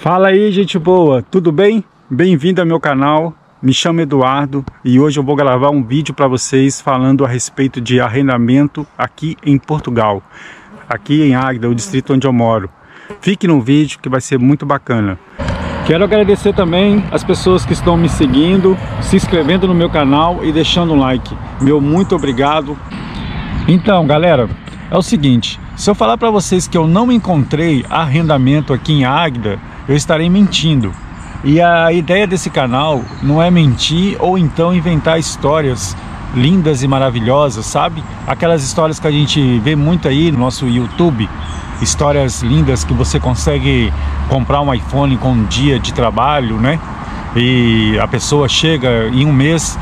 Fala aí, gente boa, tudo bem? Bem-vindo ao meu canal, me chamo Eduardo e hoje eu vou gravar um vídeo para vocês falando a respeito de arrendamento aqui em Portugal, aqui em Águeda, o distrito onde eu moro. Fique no vídeo que vai ser muito bacana. Quero agradecer também as pessoas que estão me seguindo, se inscrevendo no meu canal e deixando um like. Meu muito obrigado. Então, galera, é o seguinte, se eu falar para vocês que eu não encontrei arrendamento aqui em Águeda, eu estarei mentindo. E a ideia desse canal não é mentir ou então inventar histórias lindas e maravilhosas, sabe? Aquelas histórias que a gente vê muito aí no nosso YouTube. Histórias lindas que você consegue comprar um iPhone com um dia de trabalho, né? E a pessoa chega em um mês,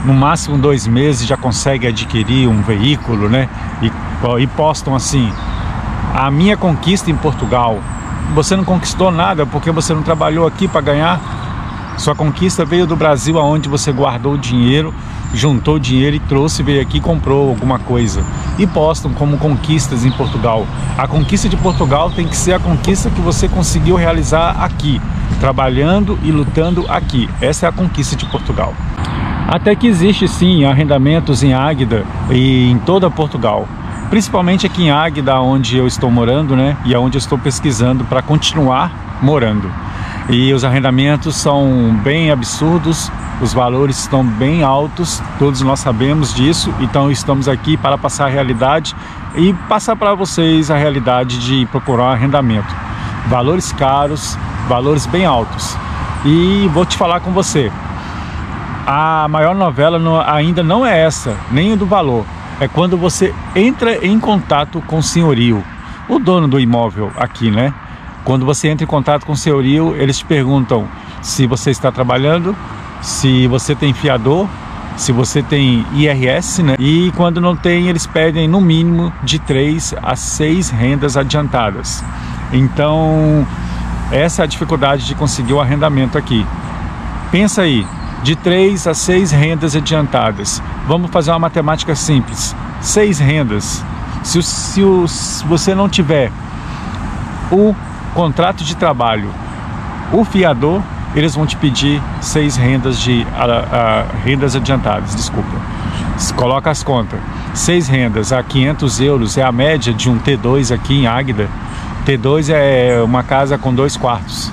no máximo 2 meses, já consegue adquirir um veículo, né? E postam assim: a minha conquista em Portugal. Você não conquistou nada porque você não trabalhou aqui para ganhar. Sua conquista veio do Brasil, aonde você guardou o dinheiro, juntou dinheiro e trouxe, veio aqui e comprou alguma coisa. E postam como conquistas em Portugal. A conquista de Portugal tem que ser a conquista que você conseguiu realizar aqui, trabalhando e lutando aqui. Essa é a conquista de Portugal. Até que existe sim arrendamentos em Águeda e em toda Portugal. Principalmente aqui em Águeda, onde eu estou morando, né? E onde eu estou pesquisando para continuar morando. E os arrendamentos são bem absurdos, os valores estão bem altos, todos nós sabemos disso. Então estamos aqui para passar a realidade e passar para vocês a realidade de procurar um arrendamento. Valores caros, valores bem altos. E vou te falar com você, a maior novela ainda não é essa, nem o do valor. É quando você entra em contato com o senhorio, o dono do imóvel aqui, né? Quando você entra em contato com o senhorio, eles te perguntam se você está trabalhando, se você tem fiador, se você tem IRS, né? E quando não tem, eles pedem no mínimo de 3 a 6 rendas adiantadas. Então, essa é a dificuldade de conseguir o arrendamento aqui. Pensa aí, de 3 a 6 rendas adiantadas. Vamos fazer uma matemática simples. 6 rendas. Se você não tiver o contrato de trabalho, o fiador, eles vão te pedir 6 rendas rendas adiantadas, desculpa. Coloca as contas. 6 rendas a 500 euros é a média de um T2 aqui em Águeda. T2 é uma casa com 2 quartos.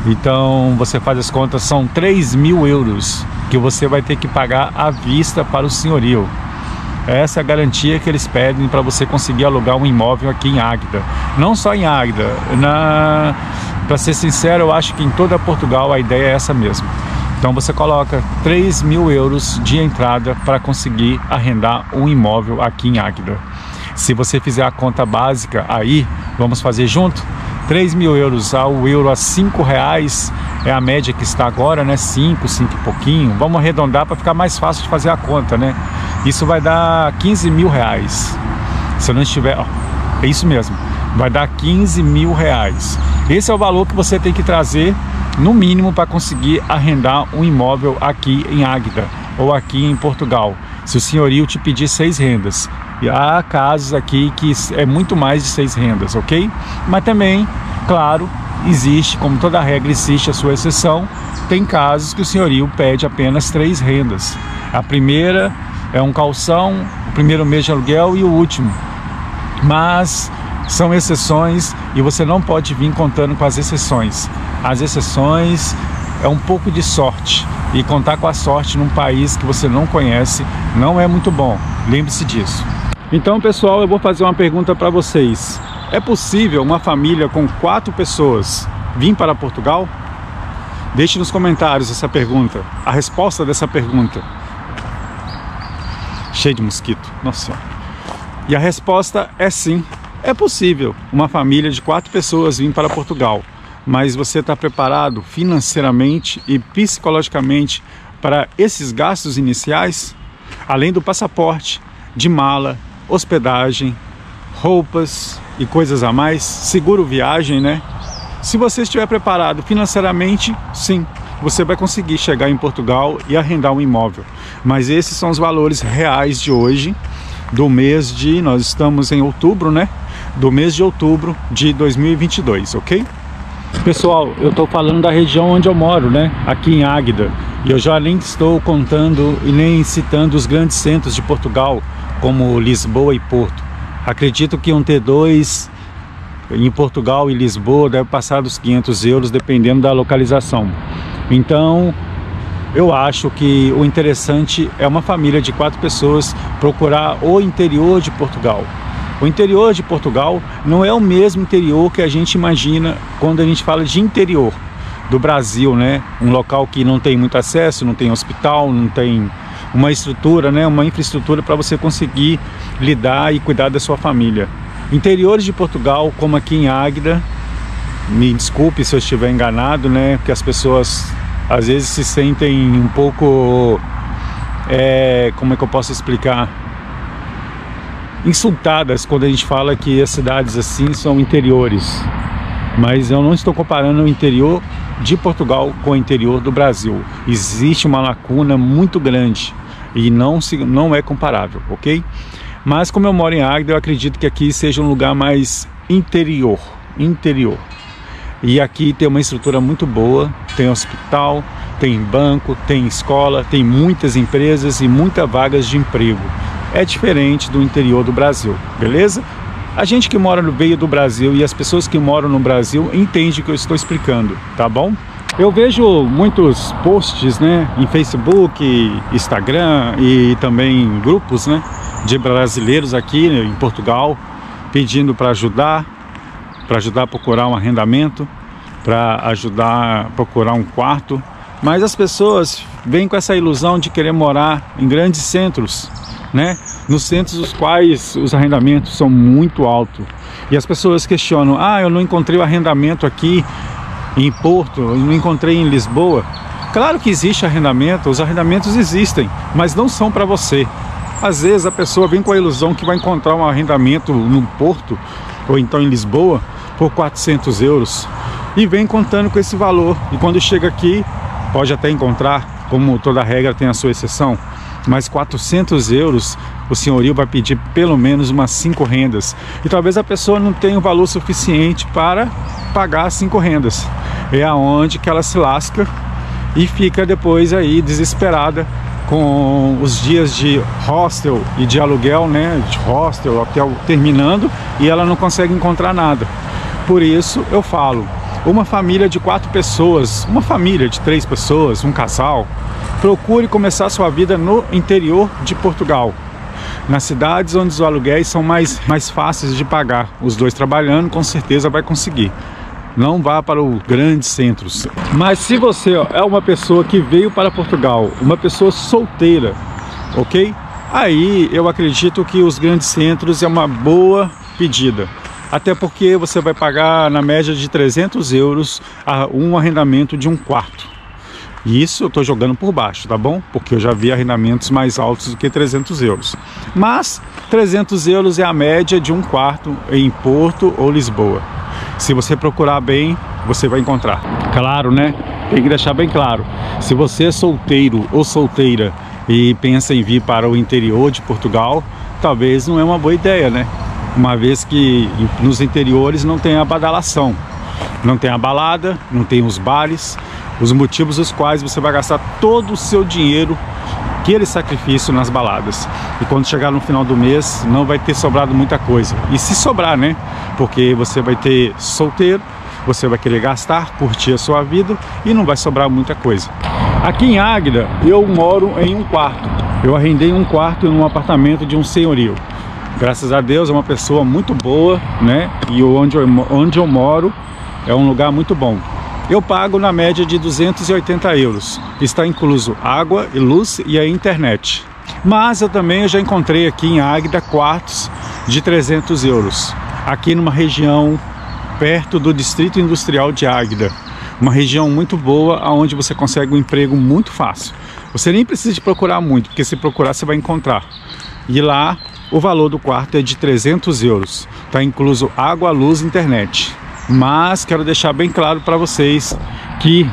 Então você faz as contas, são 3.000 euros que você vai ter que pagar à vista para o senhorio. Essa é a garantia que eles pedem para você conseguir alugar um imóvel aqui em Águeda. Não só em Águeda, para ser sincero, eu acho que em toda Portugal a ideia é essa mesmo. Então você coloca 3.000 euros de entrada para conseguir arrendar um imóvel aqui em Águeda. Se você fizer a conta básica aí, vamos fazer junto? 3.000 euros ao euro a 5 reais é a média que está agora, né? 5 e pouquinho. Vamos arredondar para ficar mais fácil de fazer a conta, né? Isso vai dar 15.000 reais. Se eu não estiver... Ó, é isso mesmo. Vai dar 15.000 reais. Esse é o valor que você tem que trazer, no mínimo, para conseguir arrendar um imóvel aqui em Águeda ou aqui em Portugal. Se o senhorio te pedir 6 rendas. E há casos aqui que é muito mais de 6 rendas, ok? Mas também, claro, existe, como toda regra, existe a sua exceção. Tem casos que o senhorio pede apenas 3 rendas. A primeira é um calção, o primeiro mês de aluguel e o último. Mas são exceções e você não pode vir contando com as exceções. As exceções é um pouco de sorte. E contar com a sorte num país que você não conhece não é muito bom. Lembre-se disso. Então, pessoal, eu vou fazer uma pergunta para vocês. É possível uma família com 4 pessoas vir para Portugal? Deixe nos comentários essa pergunta, a resposta dessa pergunta. Cheio de mosquito, nossa senhora. E a resposta é sim, é possível uma família de 4 pessoas vir para Portugal. Mas você está preparado financeiramente e psicologicamente para esses gastos iniciais? Além do passaporte, de mala, hospedagem, roupas e coisas a mais, seguro viagem, né? Se você estiver preparado financeiramente, sim, você vai conseguir chegar em Portugal e arrendar um imóvel. Mas esses são os valores reais de hoje, do mês de... Nós estamos em outubro, né? Do mês de outubro de 2022, ok? Pessoal, eu estou falando da região onde eu moro, né? Aqui em Águeda. E eu já nem estou contando e nem citando os grandes centros de Portugal, como Lisboa e Porto. Acredito que um T2 em Portugal e Lisboa deve passar dos 500 euros, dependendo da localização. Então, eu acho que o interessante é uma família de 4 pessoas procurar o interior de Portugal. O interior de Portugal não é o mesmo interior que a gente imagina quando a gente fala de interior do Brasil, né? Um local que não tem muito acesso, não tem hospital, não tem uma estrutura, né? Uma infraestrutura para você conseguir lidar e cuidar da sua família. Interiores de Portugal, como aqui em Águeda, me desculpe se eu estiver enganado, né? Porque as pessoas às vezes se sentem um pouco, como é que eu posso explicar? Insultadas quando a gente fala que as cidades assim são interiores, mas eu não estou comparando o interior de Portugal com o interior do Brasil. Existe uma lacuna muito grande e não é comparável, ok? Mas como eu moro em Águeda, eu acredito que aqui seja um lugar mais interior. E aqui tem uma estrutura muito boa, tem hospital, tem banco, tem escola, tem muitas empresas e muitas vagas de emprego. É diferente do interior do Brasil, beleza? A gente que mora no meio do Brasil e as pessoas que moram no Brasil entendem o que eu estou explicando, tá bom? Eu vejo muitos posts, né, em Facebook, Instagram e também grupos, né, de brasileiros aqui em Portugal pedindo para ajudar a procurar um arrendamento, para ajudar a procurar um quarto. Mas as pessoas vêm com essa ilusão de querer morar em grandes centros, né? Nos centros os quais os arrendamentos são muito altos. E as pessoas questionam: ah, eu não encontrei o arrendamento aqui em Porto, eu não encontrei em Lisboa. Claro que existe arrendamento, os arrendamentos existem, mas não são para você. Às vezes a pessoa vem com a ilusão que vai encontrar um arrendamento no Porto ou então em Lisboa por 400 euros e vem contando com esse valor. E quando chega aqui, pode até encontrar, como toda regra tem a sua exceção, mas 400 euros o senhorio vai pedir pelo menos umas 5 rendas. E talvez a pessoa não tenha o valor suficiente para pagar 5 rendas. É aonde que ela se lasca e fica depois aí desesperada com os dias de hostel e de aluguel, né? De hostel, hotel terminando, e ela não consegue encontrar nada. Por isso eu falo, uma família de 4 pessoas, uma família de 3 pessoas, um casal, procure começar sua vida no interior de Portugal, nas cidades onde os aluguéis são mais fáceis de pagar. Os dois trabalhando, com certeza vai conseguir. Não vá para os grandes centros. Mas se você é uma pessoa que veio para Portugal, uma pessoa solteira, ok? Aí eu acredito que os grandes centros é uma boa pedida. Até porque você vai pagar na média de 300 euros um arrendamento de um quarto. E isso eu estou jogando por baixo, tá bom? Porque eu já vi arrendamentos mais altos do que 300 euros. Mas 300 euros é a média de um quarto em Porto ou Lisboa. Se você procurar bem, você vai encontrar. Claro, né? Tem que deixar bem claro. Se você é solteiro ou solteira e pensa em vir para o interior de Portugal, talvez não é uma boa ideia, né? Uma vez que nos interiores não tem a badalação, não tem a balada, não tem os bares, os motivos os quais você vai gastar todo o seu dinheiro, aquele sacrifício nas baladas. E quando chegar no final do mês, não vai ter sobrado muita coisa. E se sobrar, né? Porque você vai ter solteiro, você vai querer gastar, curtir a sua vida e não vai sobrar muita coisa. Aqui em Águeda, eu moro em um quarto. Eu arrendei um quarto em um apartamento de um senhorio. Graças a Deus é uma pessoa muito boa, né? E onde eu moro é um lugar muito bom. Eu pago na média de 280 euros. Está incluso água e luz e a internet. Mas eu já encontrei aqui em Águeda quartos de 300 euros. Aqui numa região perto do Distrito Industrial de Águeda. Uma região muito boa, onde você consegue um emprego muito fácil. Você nem precisa de procurar muito, porque se procurar você vai encontrar. E lá o valor do quarto é de 300 euros. Está incluso água, luz e internet. Mas quero deixar bem claro para vocês que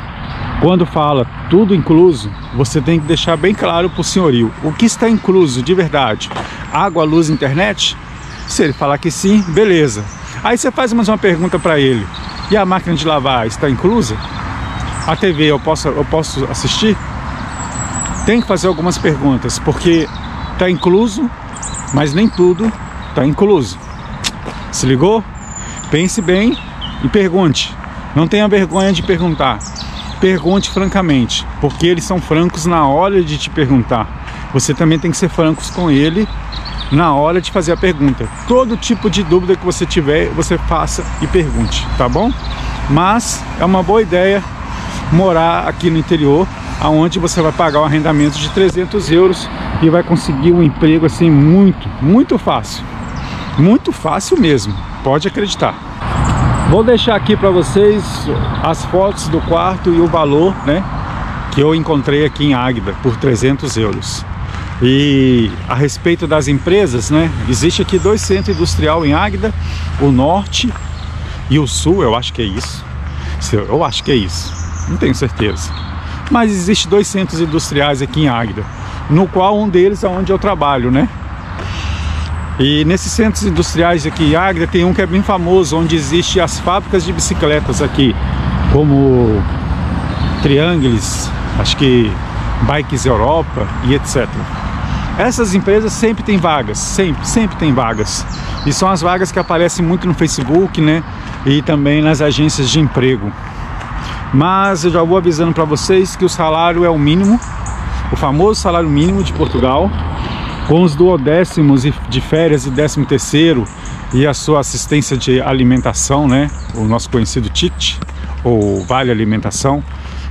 quando fala tudo incluso, você tem que deixar bem claro para o senhorio o que está incluso de verdade. Água, luz, internet? Se ele falar que sim, beleza. Aí você faz mais uma pergunta para ele: E a máquina de lavar está inclusa? A TV eu posso assistir? Tem que fazer algumas perguntas, porque está incluso, mas nem tudo está incluso. Se ligou? Pense bem e pergunte. Não tenha vergonha de perguntar. Pergunte francamente, porque eles são francos na hora de te perguntar. Você também tem que ser francos com ele na hora de fazer a pergunta. Todo tipo de dúvida que você tiver, você faça e pergunte, tá bom? Mas é uma boa ideia morar aqui no interior, aonde você vai pagar um arrendamento de 300 euros e vai conseguir um emprego assim muito fácil. Muito fácil mesmo, pode acreditar. Vou deixar aqui para vocês as fotos do quarto e o valor, né, que eu encontrei aqui em Águeda por 300 euros. E a respeito das empresas, né, existe aqui 2 centros industriais em Águeda, o norte e o sul, eu acho que é isso. Eu acho que é isso, não tenho certeza. Mas existe 2 centros industriais aqui em Águeda, no qual um deles é onde eu trabalho, né? E nesses centros industriais aqui em Águeda tem um que é bem famoso, onde existem as fábricas de bicicletas aqui, como Triangles, acho que Bikes Europa e etc. Essas empresas sempre têm vagas, sempre tem vagas. E são as vagas que aparecem muito no Facebook, né? E também nas agências de emprego. Mas eu já vou avisando para vocês que o salário é o mínimo, o famoso salário mínimo de Portugal, com os duodécimos de férias e 13º e a sua assistência de alimentação, né? O nosso conhecido ticket, ou vale alimentação.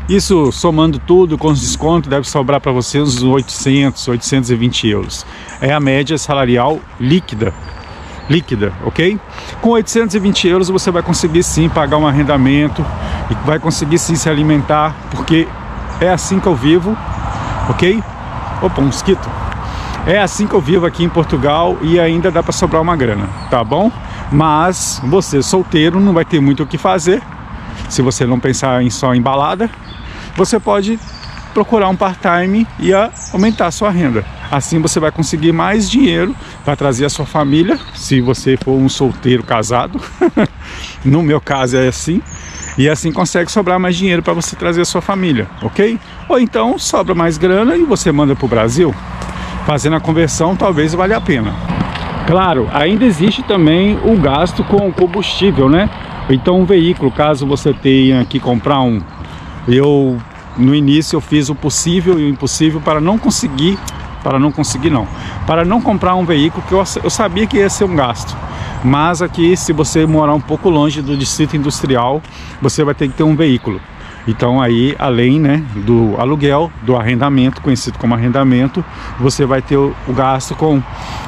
Isso, somando tudo, com os descontos, deve sobrar para você uns 800, 820 euros. É a média salarial líquida, ok? Com 820 euros você vai conseguir sim pagar um arrendamento e vai conseguir sim se alimentar, porque é assim que eu vivo, ok? Opa, um mosquito. É assim que eu vivo aqui em Portugal e ainda dá para sobrar uma grana, tá bom? Mas você solteiro não vai ter muito o que fazer. Se você não pensar só em balada, você pode procurar um part-time e aumentar a sua renda. Assim você vai conseguir mais dinheiro para trazer a sua família, se você for um solteiro casado. No meu caso é assim. E assim consegue sobrar mais dinheiro para você trazer a sua família, ok? Ou então sobra mais grana e você manda para o Brasil. Fazendo a conversão talvez valha a pena. Claro, ainda existe também o gasto com combustível, né? Então um veículo, caso você tenha que comprar um. No início eu fiz o possível e o impossível para não comprar um veículo, que eu sabia que ia ser um gasto. Mas aqui, se você morar um pouco longe do distrito industrial, você vai ter que ter um veículo. Então aí, além, né, do aluguel, do arrendamento, conhecido como arrendamento, você vai ter o gasto com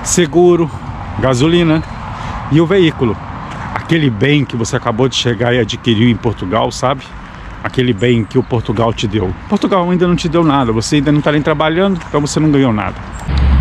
seguro, gasolina e o veículo. Aquele bem que você acabou de chegar e adquiriu em Portugal, sabe? Aquele bem que o Portugal te deu. Portugal ainda não te deu nada, você ainda não está nem trabalhando, então você não ganhou nada.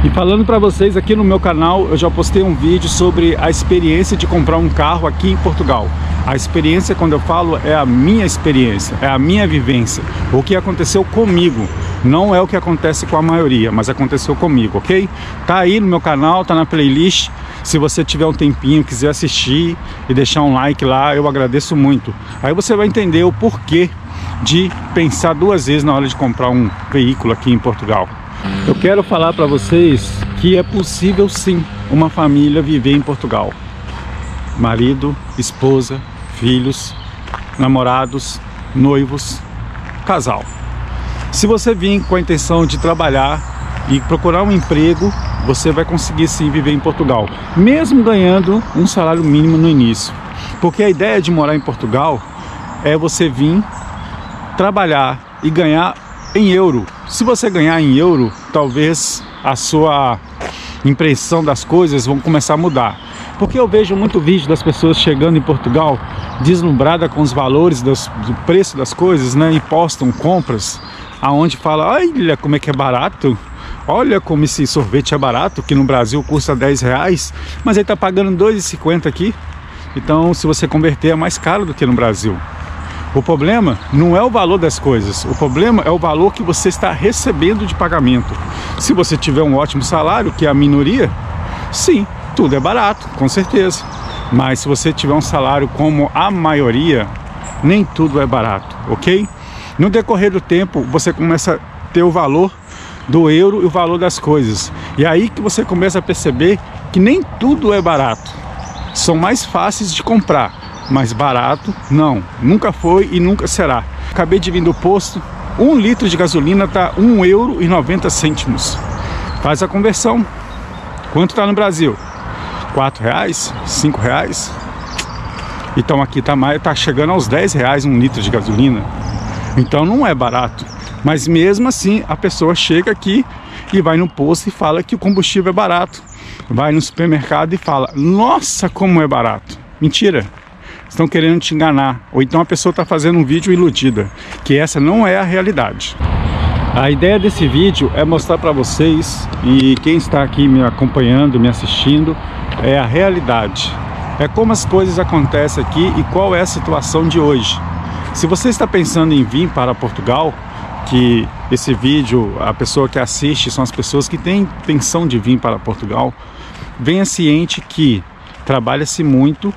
E falando para vocês, aqui no meu canal eu já postei um vídeo sobre a experiência de comprar um carro aqui em Portugal. A experiência, quando eu falo, é a minha experiência, é a minha vivência. O que aconteceu comigo, não é o que acontece com a maioria, mas aconteceu comigo, ok? Tá aí no meu canal, tá na playlist. Se você tiver um tempinho, quiser assistir e deixar um like lá, eu agradeço muito. Aí você vai entender o porquê de pensar 2 vezes na hora de comprar um veículo aqui em Portugal. Eu quero falar para vocês que é possível sim uma família viver em Portugal. Marido, esposa, filhos, namorados, noivos, casal. Se você vir com a intenção de trabalhar e procurar um emprego, você vai conseguir sim viver em Portugal, mesmo ganhando um salário mínimo no início. Porque a ideia de morar em Portugal é você vir trabalhar e ganhar em euro. Se você ganhar em euro, talvez a sua impressão das coisas vão começar a mudar. Porque eu vejo muito vídeo das pessoas chegando em Portugal deslumbrada com os valores do preço das coisas, né? E postam compras aonde fala, olha como é que é barato, olha como esse sorvete é barato, que no Brasil custa 10 reais, mas ele está pagando 2,50 aqui. Então, se você converter, é mais caro do que no Brasil. O problema não é o valor das coisas, o problema é o valor que você está recebendo de pagamento. Se você tiver um ótimo salário, que é a minoria, sim, tudo é barato, com certeza. Mas se você tiver um salário como a maioria, nem tudo é barato, ok? No decorrer do tempo, você começa a ter o valor do euro e o valor das coisas. E aí que você começa a perceber que nem tudo é barato. São mais fáceis de comprar, mas barato não. Nunca foi e nunca será. Acabei de vir do posto, 1 litro de gasolina está €1,90. Faz a conversão. Quanto está no Brasil? R$4? R$5? Então aqui tá chegando aos R$10 1 litro de gasolina. Então não é barato. Mas mesmo assim a pessoa chega aqui e vai no posto e fala que o combustível é barato. Vai no supermercado e fala, nossa, como é barato. Mentira. Estão querendo te enganar. Ou então a pessoa está fazendo um vídeo iludida, que essa não é a realidade. A ideia desse vídeo é mostrar para vocês, e quem está aqui me acompanhando, me assistindo, é a realidade. É como as coisas acontecem aqui e qual é a situação de hoje. Se você está pensando em vir para Portugal, que esse vídeo, a pessoa que assiste são as pessoas que têm intenção de vir para Portugal, venha ciente que trabalha-se muito,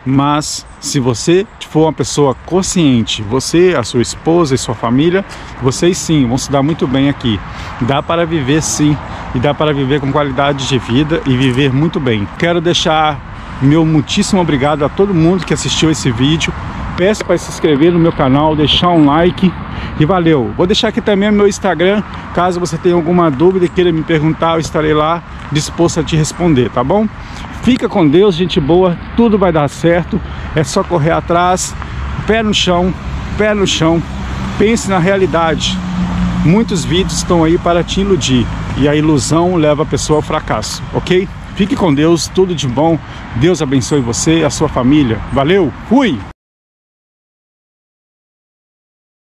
mas se você for uma pessoa consciente, você, a sua esposa e sua família, vocês sim vão se dar muito bem aqui. Dá para viver sim, e dá para viver com qualidade de vida e viver muito bem. Quero deixar meu muitíssimo obrigado a todo mundo que assistiu esse vídeo. Peço para se inscrever no meu canal, deixar um like e valeu. Vou deixar aqui também o meu Instagram, caso você tenha alguma dúvida e queira me perguntar, eu estarei lá disposto a te responder, tá bom? Fica com Deus, gente boa, tudo vai dar certo, é só correr atrás, pé no chão, pense na realidade. Muitos vídeos estão aí para te iludir e a ilusão leva a pessoa ao fracasso, ok? Fique com Deus, tudo de bom, Deus abençoe você e a sua família. Valeu, fui!